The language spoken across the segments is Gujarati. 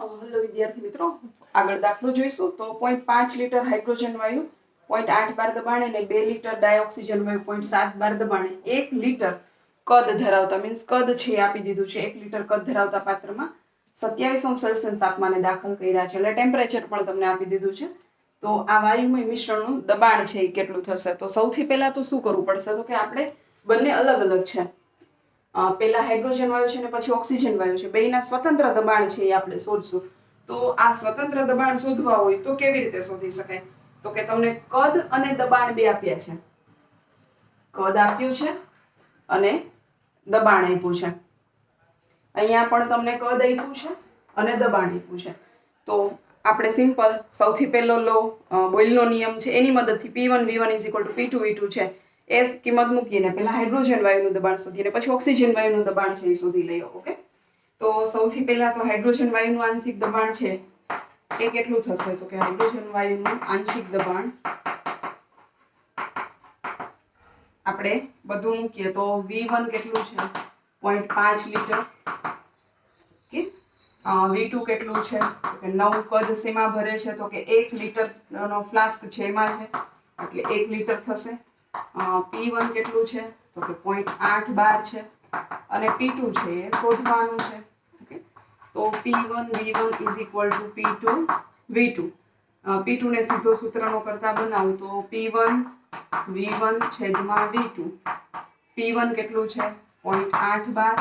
હેલો વિદ્યાર્થી મિત્રો, આગળ દાખલો જોઈશું તો 0.5 લિટર હાઇડ્રોજન વાયુ 0.8 બાર દબાણે અને 2 લિટર ડાયોક્સિજન વાયુ 0.7 બાર દબાણે 1 લિટર કદ ધરાવતા મીન્સ કદ છે આપી દીધું છે 1 લિટર કદ ધરાવતા પાત્રમાં 27°C તાપમાને દાખલ કર્યા છે. એટલે ટેમ્પરેચર પણ તમને આપી દીધું છે. તો આ વાયુમય મિશ્રણનું દબાણ છે એ કેટલું થશે? તો સૌથી પહેલા તો શું કરવું પડશે? તો કે આપણે બંને અલગ અલગ છે. પહેલા હાઇડ્રોજન વાયુ છે અને પછી ઓક્સિજન વાયુ છે, બેયના સ્વતંત્ર દબાણ છે એ આપણે શોધશું. તો આ સ્વતંત્ર દબાણ શોધવા હોય તો કેવી રીતે શોધી શકાય? તો કે તમને કદ અને દબાણ બે આપ્યા છે. કદ આપ્યું છે અને દબાણ આપ્યું છે. અહીંયા પણ તમને કદ આપ્યું છે અને દબાણ આપ્યું છે. તો આપણે સિમ્પલ સૌથી પહેલો લો બોયલનો નિયમ છે એની મદદથી P1 V1 P2 V2 છે એ કિંમત મૂકીને પહેલા હાઇડ્રોજન વાયુનું દબાણ શોધીને પછી ઓક્સિજન વાયુનું દબાણ છે એ શોધી લઈએ. ઓકે, તો સૌથી પહેલા તો હાઇડ્રોજન વાયુનું આંશિક દબાણ છે એ કેટલું થશે? તો કે હાઇડ્રોજન વાયુનું આંશિક દબાણ આપણે બધું મૂકીએ તો V1 કેટલું છે? 0.5 લિટર. ઓકે, V2 કેટલું છે? તો કે 9 કદ શેમાં ભરે છે? તો કે 1 લિટરનો ફ્લાસ્ક છે એમાં છે એટલે 1 લિટર થશે. P1 કેટલું છે? તો કે 0.8 બાર છે અને P2 છે એ શોધવાનું છે. ઓકે, તો P1 V1 P2 V2. P2 ને સીધો સૂત્રનો કરતા બનાવું તો P1 V1 છેદમાં V2. P1 કેટલું છે? 0.8 બાર.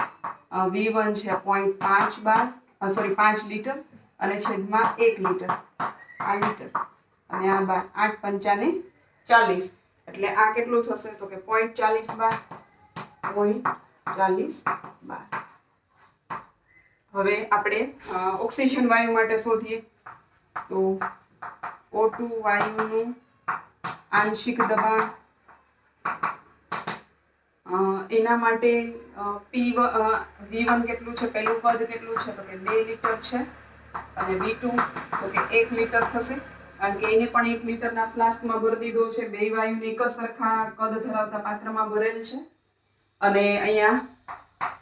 V1 છે 0.5 બાર, 5 લિટર અને છેદમાં 1 લિટર. આ લિટર અને આ બાર, 8 પંચાને 40. એટલે આ કેટલું થશે? તો કે 0.40 બાર. 0.40 બાર. હવે આપણે ઓક્સિજન વાયુ માટે શોધીએ તો O2 વાયુનું આંશિક દબાણ એના માટે V1 કેટલું છે? પહેલું પદ કેટલું છે? તો કે 2 લિટર છે અને V2 તો કે 1 લિટર થશે કારણ કે એને પણ 1 લિટરના ફ્લાસ્કમાં ભરી દીધો છે. બે વાયુને એક જ સરખા કદ ધરાવતા પાત્રમાં ભરેલ છે. અને અહીંયા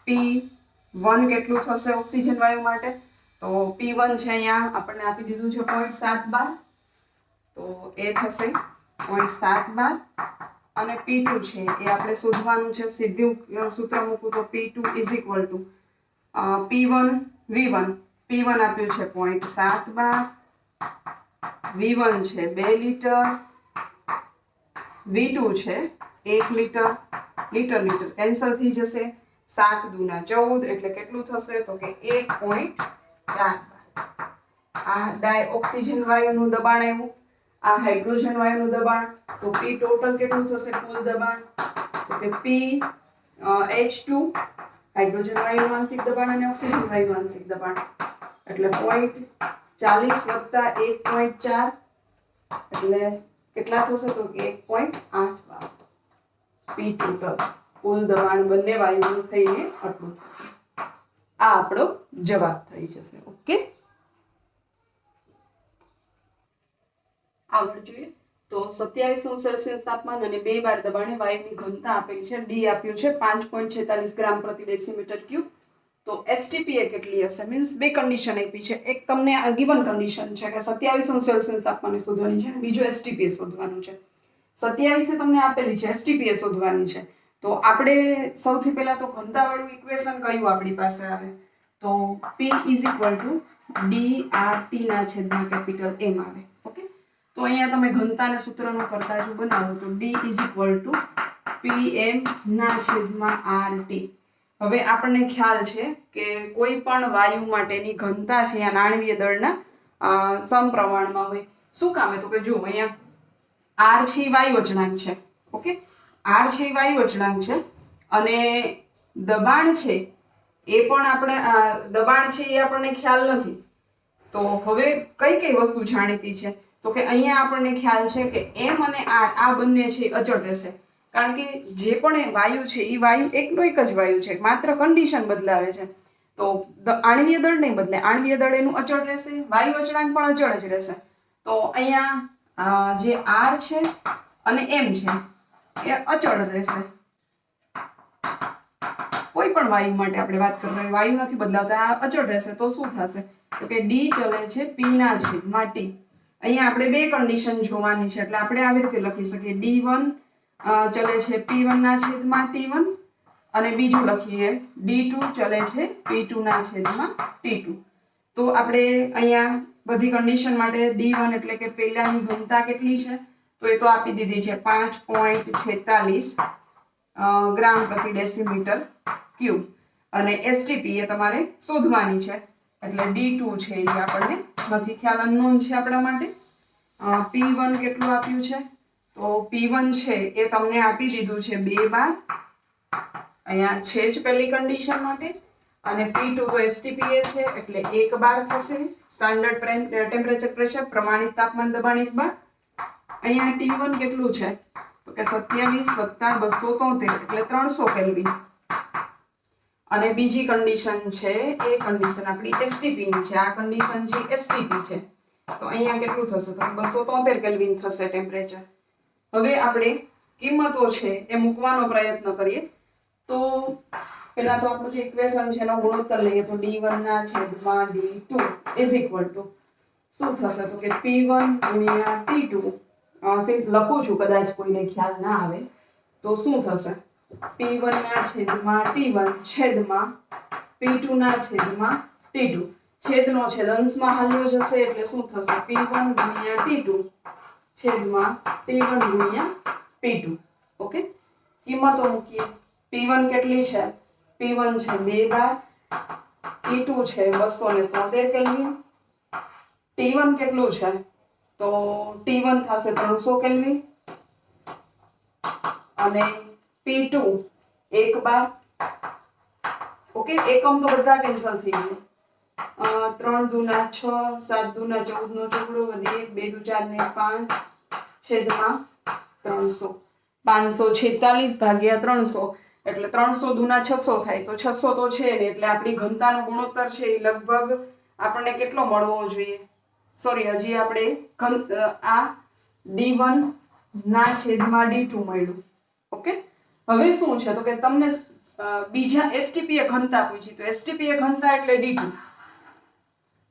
P1 કેટલું થશે ઓક્સિજન વાયુ માટે? તો P1 છે અહીંયા આપણને આપી દીધું છે 0.7 બાર, તો એ થશે 0.7 બાર. અને P2 છે એ આપણે શોધવાનું છે. સીધું સૂત્ર મૂકું તો P2 P1 V1. P1 આપ્યું છે 0.7 બાર, V1 છે 2 લિટર, V2 છે 1 લિટર. લિટર લિટર કેન્સલ થઈ જશે. 7 દુના 14 એટલે કેટલું થશે? તો કે 1.4 બાર. આ ડાયઓક્સિજન વાયુનું દબાણ આવ્યું, આ હાઇડ્રોજન વાયુનું દબાણ. તો P ટોટલ કેટલું થશે કુલ દબાણ? તો કે P H2 હાઇડ્રોજન વાયુનું આંશિક દબાણ અને ઓક્સિજન વાયુનું આંશિક દબાણ એટલે 0.40 વત્તા 1.4 એટલે કેટલા થશે? તો કે 1.8 બાર. P ટોટલ કુલ દબાણ બંને વાયુનું થઈને આટલું થશે. આ આપણો જવાબ થઈ જશે. ઓકે, આગળ જોઈએ તો 27°C તાપમાન અને 2 બાર દબાણે વાયુની ઘનતા આપેલી છે. D આપ્યું છે 5.46 ગ્રામ પ્રતિ ડેસીમીટર ક્યુબ. તો STP એ કેટલી હશે? મીન્સ બે કન્ડિશન આપી છે. એક તમને આ ગિવન કન્ડિશન છે કે 27°C તાપમાને શોધવાની છે, બીજું STP એ શોધવાનું છે. 27 તમને આપેલી છે, STP એ શોધવાની છે. તો આપણે સૌથી પહેલા તો ઘનતાવાળું ઇક્વેશન કયું આપણી પાસે આવે? તો P DRT ના છેદમાં કેપિટલ M આવે. ઓકે, તો અહીંયા તમે ઘનતાના સૂત્રનો કરતા જો બનાવો તો D PM ના છેદમાં RT. હવે આપણને ખ્યાલ છે કે કોઈ પણ વાયુ માટેની ઘનતા છે આ નાણવીય દળના સમપ્રમાણમાં હોય. શું કામે? તો કે જો અહીંયા R છે એ વાયુ અચળાંક છે. ઓકે, R છે એ વાયુ અચળાંક છે અને દબાણ છે એ પણ આપણે દબાણ છે એ આપણને ખ્યાલ નથી. તો હવે કઈ કઈ વસ્તુ જાણીતી છે? તો કે અહીંયા આપણને ખ્યાલ છે કે M અને R આ બંને છે અચળ રહેશે કારણ કે જે પણ વાયુ છે એ વાયુ એકનો એક જ વાયુ છે, માત્ર કન્ડિશન બદલાવે છે. તો આણ્વીય દળ નહીં બદલે, આણ્વીય દળ એનું અચળ રહેશે, વાયુ અચળાંક પણ અચળ જ રહેશે. તો અહીંયા જે R છે અને M છે એ અચળ રહેશે. કોઈ પણ વાયુ માટે આપણે વાત કરતા હોય, વાયુ નથી બદલાવતા, આ અચળ રહેશે તો શું થશે? તો કે ડી ચલે છે પી ના છેદમાં ટી. અહીંયા આપણે બે કન્ડિશન જોવાની છે, એટલે આપણે આવી રીતે લખી શકીએ D1 ચલે છે P1 ના છેદમાં T1 અને બીજું લખીએ D2 ચલે છે P2 ના છેદમાં T2. તો આપણે અહીંયા બધી કન્ડિશન માટે D1 એટલે કે પહેલાની ઘનતા કેટલી છે તો એ તો આપી દીધી છે 5.46 ગ્રામ પ્રતિ ડેસીમીટર ક્યુબ અને એસટીપી એ તમારે શોધવાની છે, એટલે D2 છે એ આપણને નથી ખ્યાલ, અનનોન છે આપણા માટે. P1 કેટલું આપ્યું છે તો P1 છે એ તમને આપી દીધું છે 2 બાર, અહીંયા છે જ પહેલી કન્ડિશન માટે, અને P2 તો એસટીપી છે એટલે 1 બાર થશે, સ્ટાન્ડર્ડ ટેમ્પરેચર પ્રેશર પ્રમાણિત તાપમાન દબાણ 1 બાર. અહીંયા T1 કેટલું છે તો કે 27 + 273 એટલે 300 કેલ્વિન, અને બીજી કન્ડિશન છે એ કન્ડિશન આપણી એસટીપી ની છે, આ કન્ડિશન છે એસટીપી છે, તો અહીંયા કેટલું થશે તો 273 કેલ્વિન થશે ટેમ્પરેચર. હવે આપણે કિંમતો છે એ મૂકવાનો પ્રયત્ન કરીએ, તો પહેલા તો આપણું જે ઇક્વેશન છે એનો ગુણોત્તર લઈએ તો D1 ના છેદમાં D2 શું થશે તો કે P1 ગુણ્યા T2, સિમ્પલ લખું છું કદાચ કોઈને ખ્યાલ ના આવે તો શું થશે P1 ના છેદમાં T1 છેદમાં P2 ના છેદમાં T2, છેદનો છેદ અંશમાં હાલ્યો જશે એટલે શું થશે P1 ગુણ્યા T2 છેદમાં T1 ગુણ્યા P2. ઓકે, કિંમતો મૂકીએ. P1 કેટલી છે? P1 છે 2 બાર, T2 છે 273 કેલ્વિન, T1 કેટલું છે તો T1 થશે 300 કેલ્વિન અને P2 1 બાર. ઓકે, એકમ તો બધા કેન્સલ થઈ ગયા, 3 દુના 6, 7 દુના 14 નો ચોકડો વધી 1, 2 દુ 4 ને 5 છેદમાં 300, 546 ભાગ્યા 300 એટલે 300 દુના 600 થાય, તો 600 તો છે ને, એટલે આપણી ઘનતાનો ગુણોત્તર છે એ લગભગ આપણને કેટલો મળવો જોઈએ, સોરી હજી આપણે આ D1 ના છેદમાં D2 મળ્યું. ઓકે, હવે શું છે તો કે તમને બીજા એસટીપી એ ઘનતા પૂછી, તો એસટીપી એ ઘનતા એટલે D2,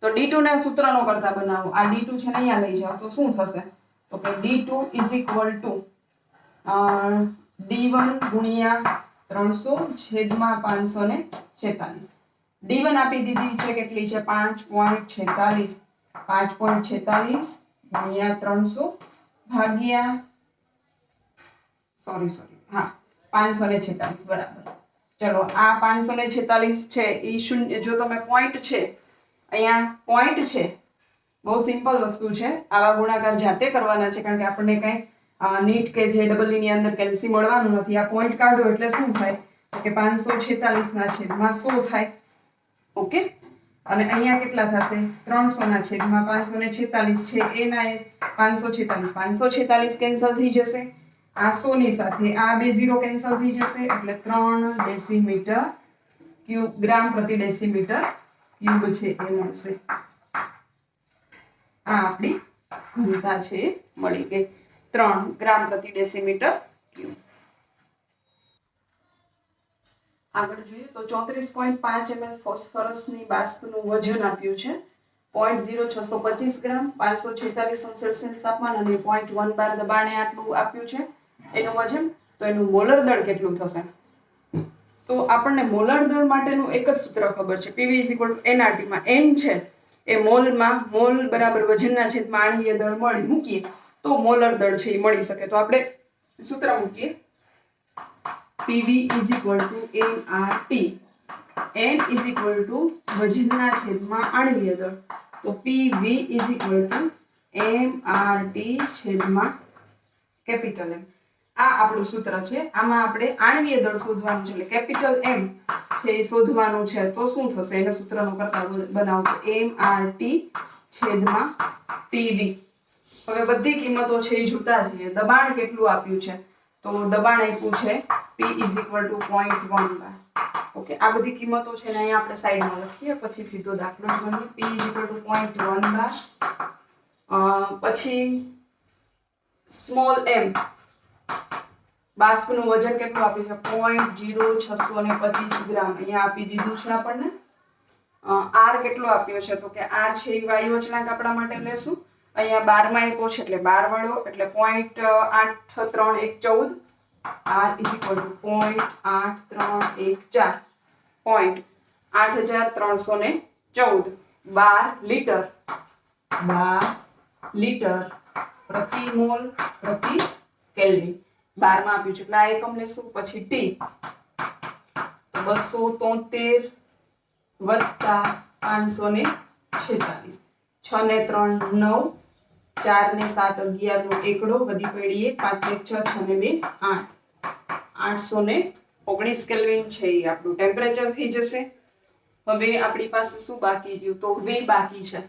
તો D2 ને સૂત્રનો કરતા બનાવો, આ D2 છે ને અહીંયા લઈ જાઓ તો શું થશે તો કે D2 = D1 ગુણ્યા 300 છેદમાં 546. D1 આપી દીધી છે કેટલી છે 5.46, 5.46 ગુણ્યા 300 ભાગ્યા સોરી 546 બરાબર. ચલો આ 546 છે એ શૂન્ય, જો તમે પોઈન્ટ છે અહીંયા પોઈન્ટ છે, બહુ સિમ્પલ વસ્તુ છે, આવા ગુણાકાર જાતે કરવાના છે કારણ કે આપણને કઈ નીટ કે JEE ની અંદર કેલ્સી મળવાનું નથી. આ પોઈન્ટ કાઢો એટલે શું થાય તો કે 546 ના છેદમાં 100 થાય. ઓકે, અને અહીંયા કેટલા થશે 300 ના છેદમાં 546 છે એના 546 કેન્સલ થઈ જશે, આ 100 ની સાથે આ બે 0 કેન્સલ થઈ જશે એટલે 3 ડેસીમીટર ક્યુબ ગ્રામ પ્રતિ ડેસીમીટર ક્યુબ છે એ મળશે. આ આપણી ઘનતા છે મળી ગઈ 3 ગ્રામ પ્રતિ ડેસીમીટર ક્યુબ. આગળ જોઈએ તો 34.5 ml ફોસ્ફરસની બાષ્પનું વજન આપ્યું છે 0.0625 ગ્રામ, 546 સેલ્સિયસ તાપમાન અને 0.1 બાર દબાણે આટલું આપ્યું છે એનું વજન. તો એનું મોલર દળ કેટલું થશે તો આપણને મોલર દળ માટેનું એક જ સૂત્ર ખબર છે, PV = nRT માં n છે એ મોલમાં, મોલ બરાબર વજનના છેદમાં આણ્વીય દળ મૂકીએ તો મોલર દળ છે એ મળી શકે. તો આપણે સૂત્ર મૂકીએ PV = nRT, n વજનના છેદમાં આણ્વીય દળ, તો PV = mRT છેદમાં કેપિટલ M. આ આપણું સૂત્ર છે, આમાં આપણે આણ્વીય દળ શોધવાનું છે એટલે કેપિટલ M છે એ શોધવાનું છે. તો શું થશે એને સૂત્રનો કરતા બનાવો તો mRT છેદમાં PV. હવે બધી કિંમતો છે એ જોતા જઈએ. દબાણ કેટલું આપ્યું છે તો દબાણ આપ્યું છે P = 0.1 બાર. ઓકે, આ બધી કિંમતો છે ને અહીંયા આપણે સાઈડમાં લખીએ, પછી સીધો દાખલો ગણીએ. P = 0.1 બાર, પછી સ્મોલ m બાષ્પનું વજન કેટલું આપ્યું છે 0.0625 ગ્રામ અહીંયા આપી દીધું છે આપણને. આર કેટલો આપ્યો છે તો કે આર છે એ વાયુ અચળાંક આપણા માટે લેશું. અહીંયા 12 માં આપ્યો છે એટલે 12 વડો એટલે 0.8314 R is equal to 0.8314 0.8314 12 litre પ્રતિ મોલ પ્રતિ કેલ્વિન 12 માં આપ્યું છે એટલે આ એકમ લેશું. પછી ટી તો 273 વત્તા 546 6 ને 3 9 4 ને 7 11 નો એકડો વધી પડી 1 5 6 6 ને 2 8 819 કેલ્વિન છે એ આપણું ટેમ્પરેચર થઈ જશે. હવે આપણી પાસે શું બાકી રહ્યું તો V બાકી છે.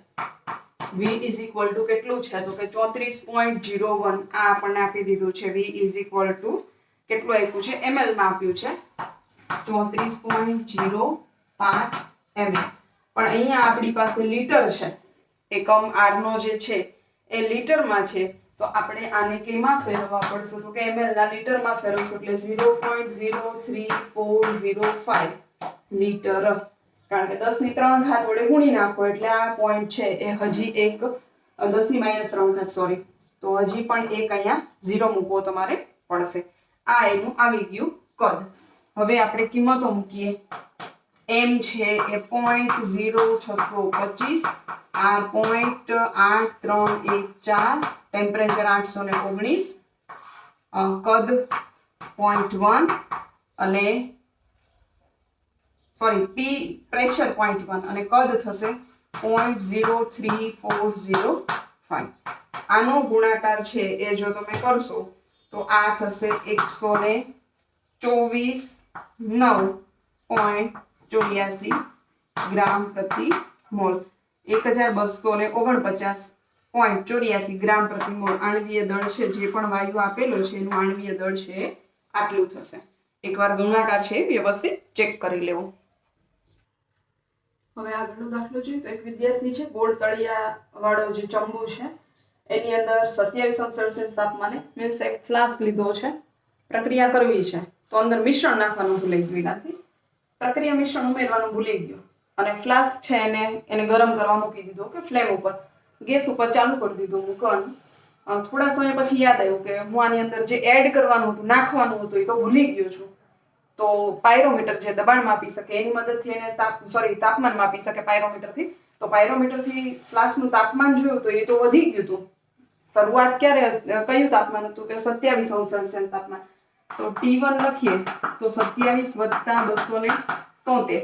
V ઇઝ ઇક્વલ ટુ કેટલું છે તો કે 34.01 આ આપણને આપી દીધું છે. V ઇઝ ઇક્વલ ટુ કેટલું આપ્યું છે ml માં આપ્યું છે 34.05 ml. પણ અહીંયા આપણી પાસે લીટર છે. એકમ r નો જે છે એ લીટરમાં છે તો આપણે આને કેમાં ફેરવવા પડશે તો કે ml ના લીટરમાં ફેરવશું એટલે 0.03405 લીટર. કારણ કે 10 ની 3 ઘાત વડે ગુણી નાખો એટલે આ પોઈન્ટ છે એ હજી એક 10 ની -3 ઘાત સોરી તો હજી પણ એક અહીંયા 0 મૂકવો તમારે પડશે. આ એનું આવી ગયું કદ. હવે આપણે કિંમતો મૂકીએ. m છે એ 0.0625 આ 0.8314 ટેમ્પરેચર 819 કદ 0.1 અને સોરી પી પ્રેશર 0.1 અને કદ થશે 0.03405. આનો ગુણાકાર છે એ જો તમે કરશો તો આ થશે 124.984 ગ્રામ પ્રતિ મોલ 1249.84 ગ્રામ પ્રતિ મોલ આણ્વીય દળ છે જે પણ વાયુ આપેલો છે એનું આણ્વીય દળ છે આટલું થશે. એકવાર ગુણાકાર છે વ્યવસ્થિત ચેક કરી લેવો. હવે આગળનો દાખલો જોઈએ તો એક વિદ્યાર્થી છે ગોળ તળિયા વાળો જે ચંબુ છે એની અંદર 27° તાપમાને મીન્સ એક ફ્લાસ્ક લીધો છે. પ્રક્રિયા કરવી છે તો અંદર મિશ્રણ નાખવાનું ભૂલી ગયો એનાથી પ્રક્રિયા મિશ્રણ ઉમેરવાનું ભૂલી ગયો અને ફ્લાસ્ક છે એને ગરમ કરવા મૂકી દીધો કે ફ્લેમ ઉપર ગેસ ઉપર ચાલુ કરી દીધું મૂકવાનું. થોડા સમય પછી યાદ આવ્યું કે હું આની અંદર જે એડ કરવાનું હતું નાખવાનું હતું એ તો ભૂલી ગયો છું. તો પાયરોમીટર જે દબાણ માપી શકે એની મદદથી એને તાપમાન માપી શકે પાયરોમીટરથી. તો પાયરોમીટરથી ફ્લાસ્કનું તાપમાન જોયું તો એ તો વધી ગયું હતું. શરૂઆત ક્યારે કયું તાપમાન હતું કે 27° તાપમાન. તો T1 લખીએ તો 27 વત્તા 273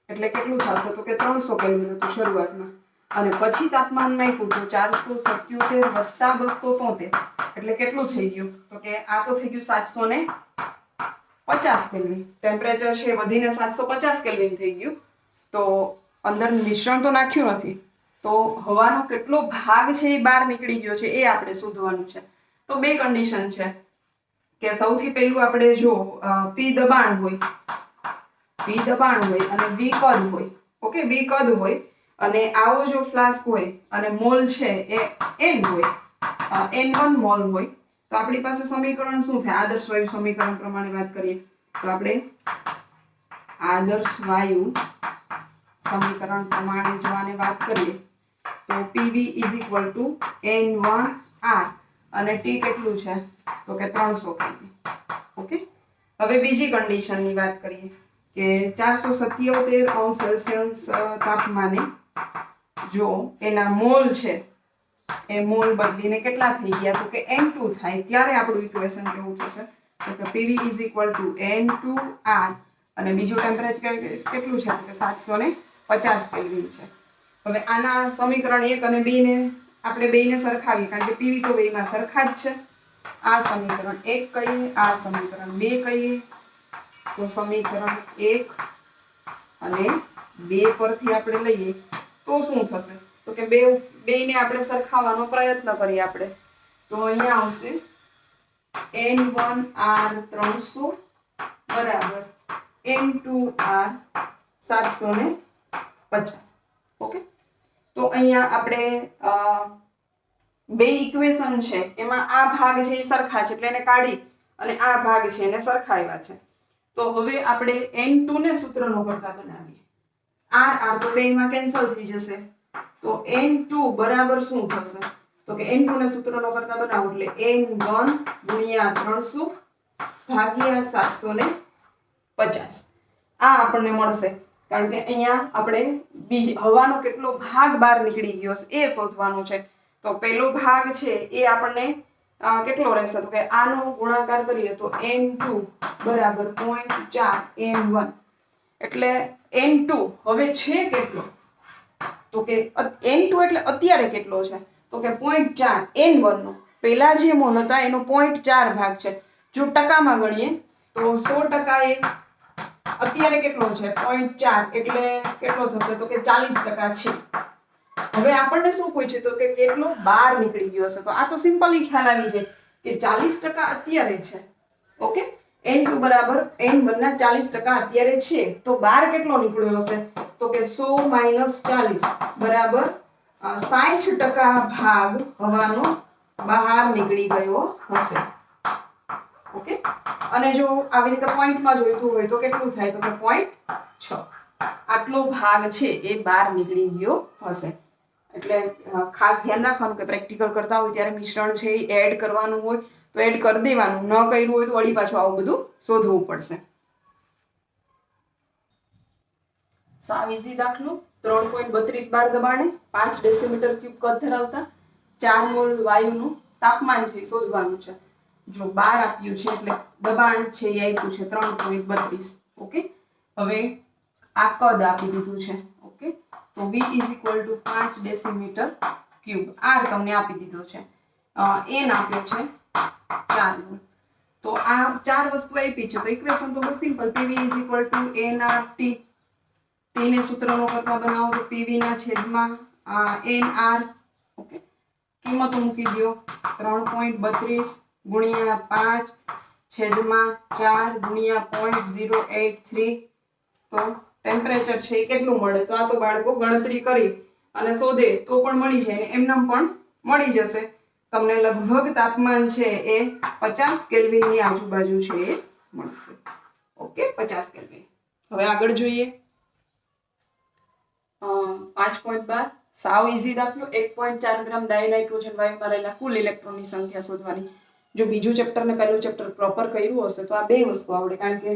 એટલે કેટલું થશે તો કે 300 કેલ્વિન હતું શરૂઆતમાં. અને પછી તાપમાન નાખ્યું તો 477 વત્તા 273 એટલે કેટલું થઈ ગયું તો કે આ તો થઈ ગયું 750 કેલ્વિન. ટેમ્પરેચર છે વધીને 750 કેલ્વિન થઈ ગયું. તો અંદર મિશ્રણ તો નાખ્યું નથી તો હવાનો કેટલો ભાગ છે એ બહાર નીકળી ગયો છે એ આપણે શોધવાનું છે. તો બે કન્ડિશન છે કે સૌથી પહેલું આપણે જો P દબાણ હોય અને V કદ હોય. ઓકે V કદ હોય અને આવો જો ફ્લાસ્ક હોય અને મોલ છે એ n હોય n1 મોલ હોય તો આપણી પાસે સમીકરણ શું થાય આદર્શ વાયુ સમીકરણ પ્રમાણે વાત કરીએ તો આપણે આદર્શ વાયુ સમીકરણ પ્રમાણે જો આને વાત કરીએ તો PV is equal two N1R અને T કેટલું છે તો કે 300 કેલ્વિન. ઓકે હવે બીજી કન્ડિશનની વાત કરીએ કે 477° તાપમાને જો એના મોલ છે એ મોલ બદલીને કેટલા થઈ ગયા તો કે N2 થાય ત્યારે આપણું ઇક્વેશન કેવું થશે તો કે PV is equal two N2R અને બીજું ટેમ્પરેચર કેટલું છે તો કે 750 કેલ્વિન છે. હવે આના સમીકરણ 1 અને 2 ને આપણે બેયને સરખાવીએ કારણ કે PV તો બેયમાં સરખા જ છે. આ સમીકરણ 1 કહીએ આ સમીકરણ 2 કહીએ તો સમીકરણ 1 અને 2 પરથી આપણે લઈએ તો શું થશે તો કે બેયને આપણે સરખાવવાનો પ્રયત્ન કરીએ આપણે તો અહીંયા આવશે N1R 300 બરાબર N2R 750. ઓકે તો અહીંયા આપણે બે ઇક્વેશન છે એમાં આ ભાગ છે એ સરખા છે એટલે એને કાઢી અને આ ભાગ છે એને સરખાવ્યા છે. તો હવે આપણે n2 ને સૂત્રનો કરતા બનાવીએ. r તો બેમાં કેન્સલ થઈ જશે. તો n2 બરાબર શું થશે? તો કે n2 ને સૂત્રનો કરતા બનાવો એટલે n1 ગુણ્યા 300 ભાગ્યા 750. આ આપણને મળશે, કારણ કે અહીંયા આપણે હવાનો કેટલો ભાગ બહાર નીકળી ગયો છે એ શોધવાનું છે. તો પહેલો ભાગ છે એ આપણને કેટલો રહેશે? તો કે આનો ગુણાકાર કરીએ તો n2 બરાબર 0.4 n1 એટલે n2 હવે છે કેટલો? તો કે n2 એટલે અત્યારે કેટલો છે? તો કે 0.4 n1 નો પહેલા જે મોલ હતા એનો 0.4 ભાગ છે. જો ટકામાં ગણીએ તો 100% એ અત્યારે કેટલો છે? 0.4 એટલે કેટલો થશે? તો કે 40% છે. હવે આપણને શું પૂછ્યું? તો કે કેટલો બહાર નીકળી ગયો હશે. તો આ તો સિમ્પલી ખ્યાલ આવી જાય કે 40% અત્યારે છે. ઓકે, n2 બરાબર n1 ના 40% અત્યારે છે. તો બહાર કેટલો નીકળ્યો હશે? તો કે 100 - 40 બરાબર 60% ભાગ હવાનો બહાર નીકળી ગયો હશે. ઓકે, અને જો આવી રીતે પોઈન્ટમાં જોઈતું હોય તો કેટલું થાય? તો કે 0.6 આટલો ભાગ છે એ બહાર નીકળી ગયો હશે. એટલે ખાસ ધ્યાન રાખવાનું કે પ્રેક્ટિકલ કરતા હોય ત્યારે મિશ્રણ છે એ એડ કરવાનું હોય તો એડ કરી દેવાનું, ન કર્યું હોય તો વળી પાછું આવું બધું શોધવું પડશે. સાવ ઈઝી દાખલો. 3.32 બાર દબાણે 5 ડેસીમીટર ક્યુબ કદ ધરાવતા 4 મોલ વાયુનું તાપમાન છે શોધવાનું છે. જો 12 આપ્યું છે એટલે દબાણ છે એ આપ્યું છે 3.32. ઓકે, હવે આ કદ આપી દીધું છે. ઓકે, તો V = 5 ડેસીમીટર ક્યુબ. R તમને આપી દીધો છે, n આપ્યો છે 4 મોલ. તો આ ચાર વસ્તુ આપી છે તો ઇક્વેશન તો બહુ સિમ્પલ. PV = nRT. T ને સૂત્રનો કરતા બનાવો તો PV ના છેદમાં nR. ઓકે, કિંમતો મૂકી દો 3.32 ગુણ્યા 5 છેદમાં 4 ગુણ્યા 0.083. તો ટેમ્પરેચર છે એ કેટલું મળે? તો આ તો બાળકો ગણતરી કરી અને શોધે તો પણ મળી જાય ને એમનેમ પણ મળી જશે. તમને લગભગ તાપમાન છે એ 50 કેલ્વિનની આજુબાજુ છે એ મળશે. Okay, 50 kelvin. હવે આગળ જોઈએ 5.12. સાવ ઈઝી દાખલો. 1.4 ગ્રામ ડાયનાઇટ્રોજન વાયુમાં રહેલા કુલ ઇલેક્ટ્રોનની સંખ્યા શોધવાની. જો બીજું ચેપ્ટર ને પહેલું ચેપ્ટર પ્રોપર કર્યું હશે તો આ બે વસ્તુ આવડે, કારણ કે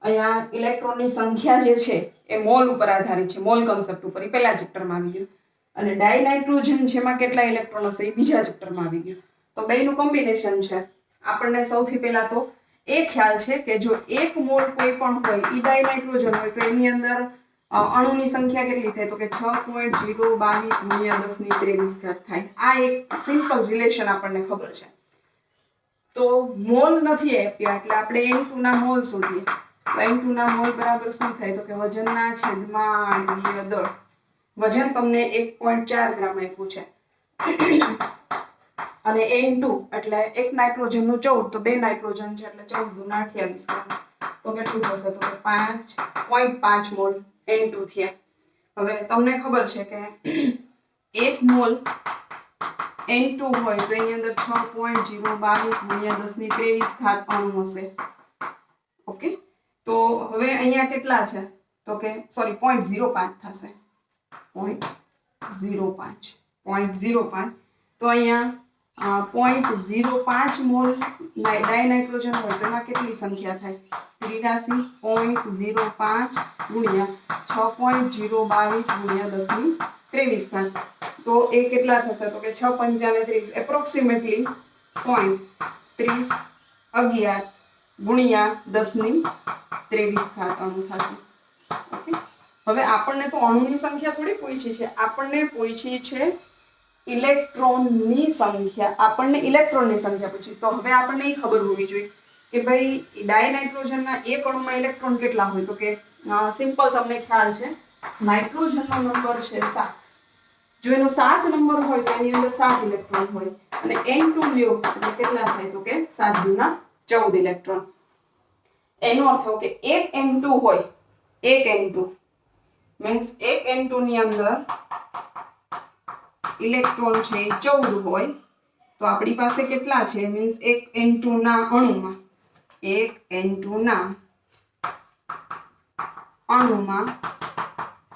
અહીંયા ઇલેક્ટ્રોનની સંખ્યા જે છે એ મોલ ઉપર આધારિત છે, મોલ કન્સેપ્ટ ઉપર. એ પહેલા ચેપ્ટરમાં આવી ગયું. અને ડાયનાઇટ્રોજન જેમાં કેટલા ઇલેક્ટ્રોન હશે એ બીજા ચેપ્ટરમાં આવી ગયું. તો બેયનું કોમ્બિનેશન છે. આપણને સૌથી પહેલા તો એ ખ્યાલ છે કે જો એક મોલ કોઈ પણ હોય ઈ ડાયનાઇટ્રોજન હોય તો એની અંદર અણુની સંખ્યા કેટલી થાય? તો કે 6.022 ગુણ્યા 10⁻23 થાય. આ એક સિમ્પલ રિલેશન આપણને ખબર છે. તો મોલ નથી આપ્યા એટલે આપણે n2 ના મોલ શોધીએ. તો n2 ના મોલ બરાબર શું થાય? તો કે વજનના છેદમાં આણ્વીય દળ. વજન તમને 1.4 ગ્રામ આપ્યું છે અને n2 એટલે એક નાઇટ્રોજન નું 14, તો બે નાઇટ્રોજન છે એટલે 14 ના 28 ગ્રામ. તો કેટલું થશે? તો કે 5.5 મોલ n2 થયા. હવે તમને ખબર છે કે 1 મોલ n2 હોય તો એની અંદર 6.022 ગુણ્યા 10⁻23 અણુ હશે. ઓકે, તો હવે અહીંયા કેટલા છે? તો કે સોરી 0.05 થશે. 0.05. તો અહીંયા 0.05 મોલ ડાયનાઇટ્રોજન હોય તો એમાં કેટલી સંખ્યા થાય? 83.05 ગુણ્યા 6.022 ગુણ્યા 10⁻23. તો એ કેટલા થશે? તો કે 6 પંચા ને 30 એપ્રોક્સિમેટલી 0.3011 ગુણ્યા 10⁻23 અણુ થશે. ઓકે, હવે આપણને તો અણુની સંખ્યા થોડી પૂછી છે, આપણને પૂછી છે ઇલેક્ટ્રોનની સંખ્યા. આપણને ઇલેક્ટ્રોનની સંખ્યા પૂછી. તો હવે આપણને એ ખબર હોવી જોઈએ કે ભાઈ ડાયનાઇટ્રોજનના એક અણુમાં ઇલેક્ટ્રોન કેટલા હોય? તો કે સિમ્પલ તમને ખ્યાલ છે, નાઇટ્રોજનનો નંબર છે 7. જો એનો 7 નંબર હોય તો એની અંદર 7 ઇલેક્ટ્રોન હોય અને n2 લ્યો એટલે કેટલા થાય? તો કે 7 દુના 14 ઇલેક્ટ્રોન. એનો અર્થ એવો કે એક n2 હોય, એક n2 મીન્સ એક n2 ની અંદર ઇલેક્ટ્રોન છે 14 હોય તો આપણી પાસે કેટલા છે? મીન્સ એક n2 ના અણુમાં એક N2 ના અણુમાં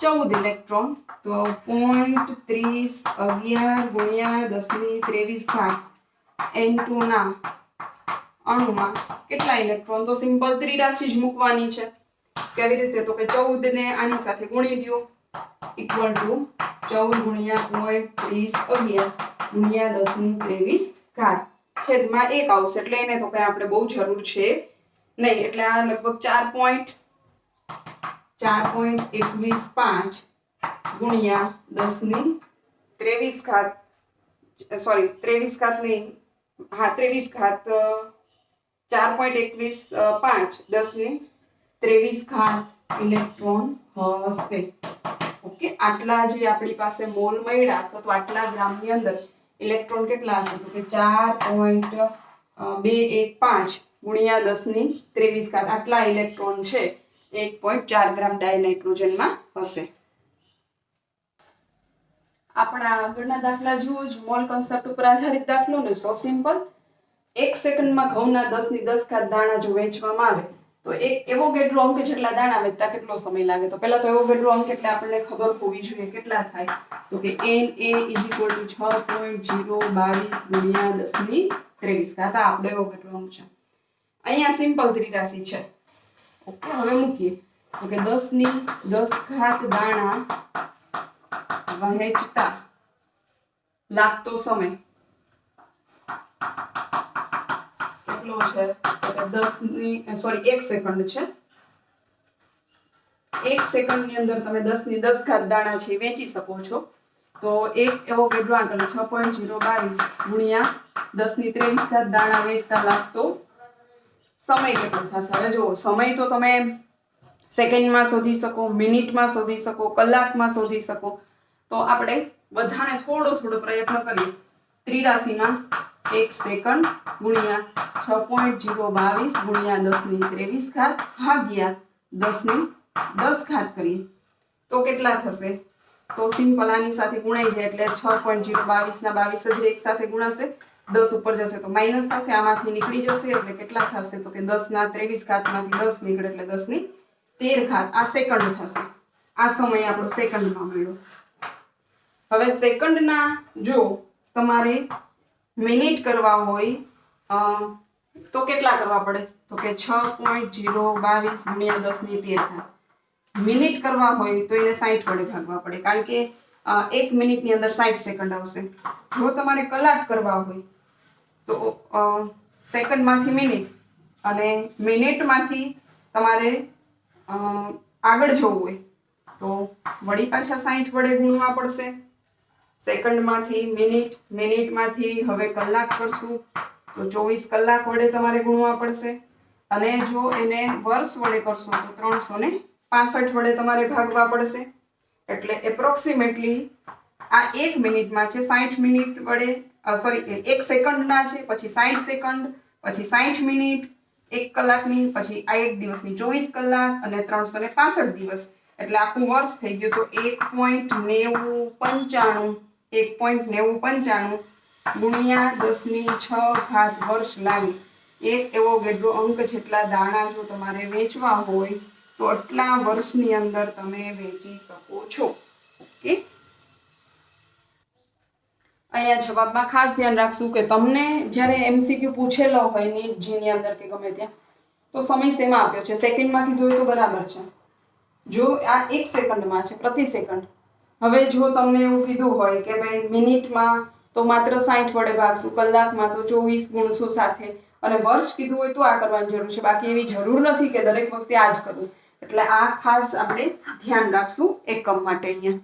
14 ઇલેક્ટ્રોન, તો 0.3011 × 1023 N2 ના અણુમાં કેટલા ઇલેક્ટ્રોન? તો સિમ્પલ ત્રિરાશિ જ મૂકવાની છે. કેવી રીતે? તો કે 14 ને આની સાથે ગુણી દો ઇક્વલ ટુ 14 × 0.3011 × 1023 છેદમાં 1 આવશે. એટલે એને તો કઈ આપણે બહુ જરૂર છે નહીં. એટલે આ લગભગ 4.215 ગુણ્યા 1023 સોરી 23 નહીં, હા 23 4.215 1023 ઇલેક્ટ્રોન હશે. ઓકે, આટલા જે આપણી પાસે મોલ મળ્યા તો આટલા ગ્રામની અંદર ઇલેક્ટ્રોન કેટલા હશે? તો કે 4.215 ગુણ્યા 1023 આટલા ઇલેક્ટ્રોન છે 1.4 ગ્રામ ડાયનાઇટ્રોજનમાં હશે. આપણા આગળના દાખલા જુઓ જ મોલ કન્સેપ્ટ ઉપર આધારિત દાખલો ને. સો સિમ્પલ. 1 સેકન્ડમાં ઘઉંના 10⁻⁴ દાણા જો વેચવામાં આવે તો એક એવોગેડ્રો અંક જેટલા દાણા વેચતા કેટલો સમય લાગે? તો પહેલા તો એવોગેડ્રો અંક એટલે આપણને ખબર હોવી જોઈએ કેટલા થાય. તો કે Na = 6.022 ગુણ્યા 10⁻23 આ આપણો એવોગેડ્રો અંક છે. અહીંયા સિમ્પલ ત્રિરાશિ છે. ઓકે, હવે મૂકીએ તો કે 10⁻10 દાણા વહેંચતા લાગતો સમય કેટલો છે? તો કે 1 સેકન્ડ છે. 1 સેકન્ડની અંદર તમે 10⁻10 દાણા છે વેચી શકો છો. તો એક એવોગેડ્રો અંક 6.022 ગુણ્યા 10⁻23 દાણા વેચતા લાગતો સમય કેટલો થશે? હવે જો સમય તો તમે સેકન્ડમાં શોધી શકો, મિનિટમાં શોધી શકો, કલાકમાં શોધી શકો. તો આપણે બધાને થોડો પ્રયત્ન કરીએ. ત્રિરાશિમાં 1 સેકન્ડ ગુણ્યા 6.022 ગુણ્યા 10⁻23 ભાગ્યા 10⁻10 કરીએ તો કેટલા થશે? તો સિમ્પલ આની સાથે ગુણાઈ જાય એટલે 6.022 ના 22 જ એક સાથે ગુણાશે. 10 ઉપર જશે તો માઇનસ થશે, આમાંથી નીકળી જશે એટલે કેટલા થશે? તો કે 10⁻23 માંથી 10 નીકળે એટલે 10⁻13 આ સેકન્ડ થશે. આ સમય આપણો સેકન્ડમાં મળ્યો. હવે સેકન્ડના જો તમારે મિનિટ કરવા હોય તો કેટલા કરવા પડે? તો કે 6.022 ગુણ્યા 10⁻13 મિનિટ કરવા હોય તો એને 60 વડે ભાગવા પડે, કારણ કે 1 મિનિટની અંદર 60 સેકન્ડ આવશે. જો તમારે કલાક કરવા હોય તો સેકન્ડમાંથી મિનિટ અને મિનિટમાંથી તમારે આગળ જવું હોય તો વળી પાછા 60 વડે ગુણવા પડશે. સેકન્ડમાંથી મિનિટ, મિનિટમાંથી હવે કલાક કરશું તો 24 કલાક વડે તમારે ગુણવા પડશે. અને જો એને વર્ષ વડે કરશો તો 365 વડે તમારે ભાગવા પડશે. એટલે એપ્રોક્સિમેટલી આ 1 મિનિટમાં છે 60 મિનિટ વડે 1 સેકન્ડના છે, પછી 60 સેકન્ડ, પછી 60 મિનિટ, 1 કલાકની, પછી આ 1 દિવસની 24 કલાક અને 365 દિવસ. એટલે આખું વર્ષ થઈ ગયું. તો 1.9095 ગુણ્યા 10⁻6 વર્ષ લાગે. એક એવોગેડ્રો અંક જેટલા દાણા જો તમારે વેચવા હોય તો આટલા વર્ષની અંદર તમે વેચી શકો છો. ઓકે, અહીંયા જવાબમાં ખાસ ધ્યાન રાખશું કે તમને જ્યારે MCQ પૂછેલો હોય નીટ જીની અંદર કે ગમે ત્યાં તો સમય શેમાં આપ્યો છે? સેકન્ડમાં કીધું હોય તો બરાબર છે. જો આ 1 સેકન્ડમાં છે પ્રતિ સેકન્ડ. હવે જો તમને એવું કીધું હોય કે ભાઈ મિનિટમાં તો માત્ર 60 વડે ભાગશું, કલાકમાં તો 24 ગુણશું સાથે, અને વર્ષ કીધું હોય તો આ કરવાની જરૂર છે. બાકી એવી જરૂર નથી કે દરેક વખતે આ જ કરવું. એટલે આ ખાસ આપણે ધ્યાન રાખશું એકમ માટે અહીંયા.